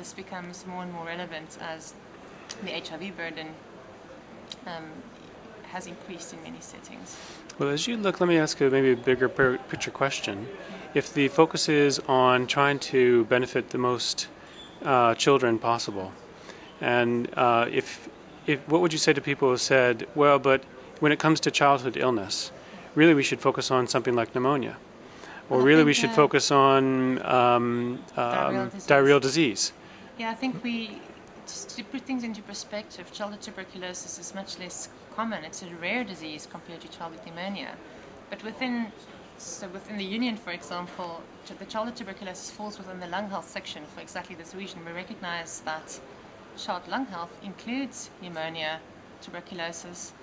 this becomes more and more relevant as the HIV burden has increased in many settings. Well, as you look, let me ask you maybe a bigger picture question. If the focus is on trying to benefit the most children possible, and if what would you say to people who said, well, but when it comes to childhood illness, really we should focus on something like pneumonia, or really we should focus on diarrheal disease? Yeah, I think just to put things into perspective, childhood tuberculosis is much less common. It's a rare disease compared to childhood pneumonia. But within the Union, for example, the childhood tuberculosis falls within the lung health section for exactly this reason. We recognize that child lung health includes pneumonia, tuberculosis.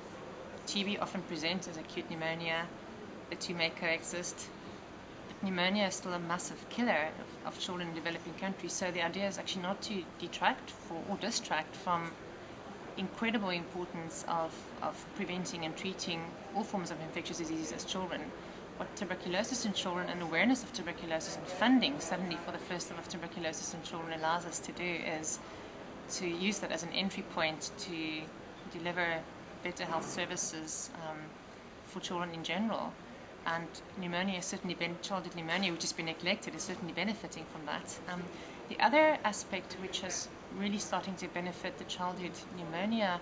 TB often presents as acute pneumonia. The two may coexist. Pneumonia is still a massive killer of children in developing countries, so the idea is actually not to distract from incredible importance of preventing and treating all forms of infectious diseases as children. What tuberculosis in children and awareness of tuberculosis and funding suddenly for the first time of tuberculosis in children allows us to do is to use that as an entry point to deliver better health services for children in general. And pneumonia has certainly been, childhood pneumonia, which has been neglected, is certainly benefiting from that. The other aspect which is really starting to benefit the childhood pneumonia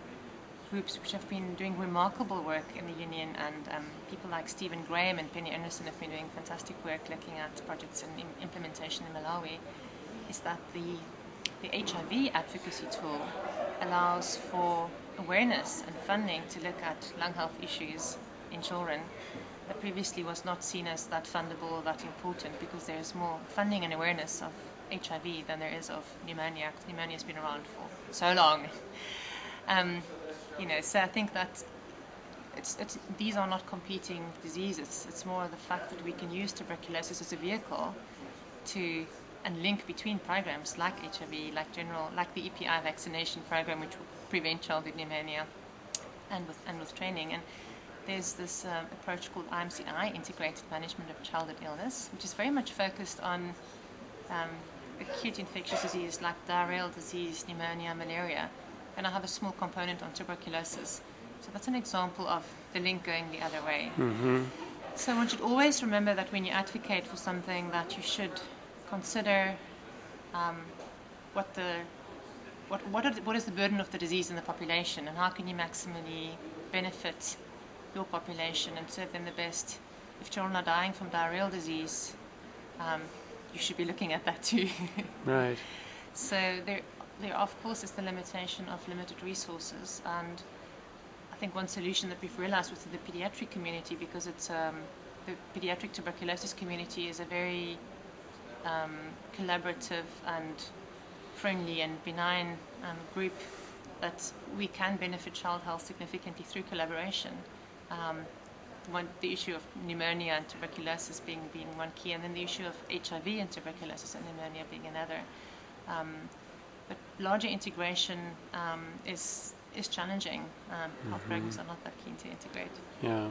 groups, which have been doing remarkable work in the Union, and people like Stephen Graham and Penny Anderson have been doing fantastic work looking at projects and implementation in Malawi, is that the HIV advocacy tool allows for awareness and funding to look at lung health issues in children that previously was not seen as that fundable or that important, because there is more funding and awareness of HIV than there is of pneumonia, because pneumonia has been around for so long. So I think that these are not competing diseases. It's more the fact that we can use tuberculosis as a vehicle to and link between programs like HIV, like the EPI vaccination program, which will prevent childhood pneumonia, and with training. And there's this approach called IMCI, Integrated Management of Childhood Illness, which is very much focused on acute infectious diseases like diarrheal disease, pneumonia, malaria, and I have a small component on tuberculosis. So that's an example of the link going the other way. Mm-hmm. So one should always remember that when you advocate for something, that you should consider what is the burden of the disease in the population, and how can you maximally benefit your population and serve them the best. If children are dying from diarrheal disease, you should be looking at that too. Right. So there of course is the limitation of limited resources, and I think one solution that we've realized within the pediatric community, because it's the pediatric tuberculosis community is a very collaborative and friendly and benign group, that we can benefit child health significantly through collaboration. The issue of pneumonia and tuberculosis being one key, and then the issue of HIV and tuberculosis and pneumonia being another. But larger integration is challenging. Health programs are not that keen to integrate. Yeah.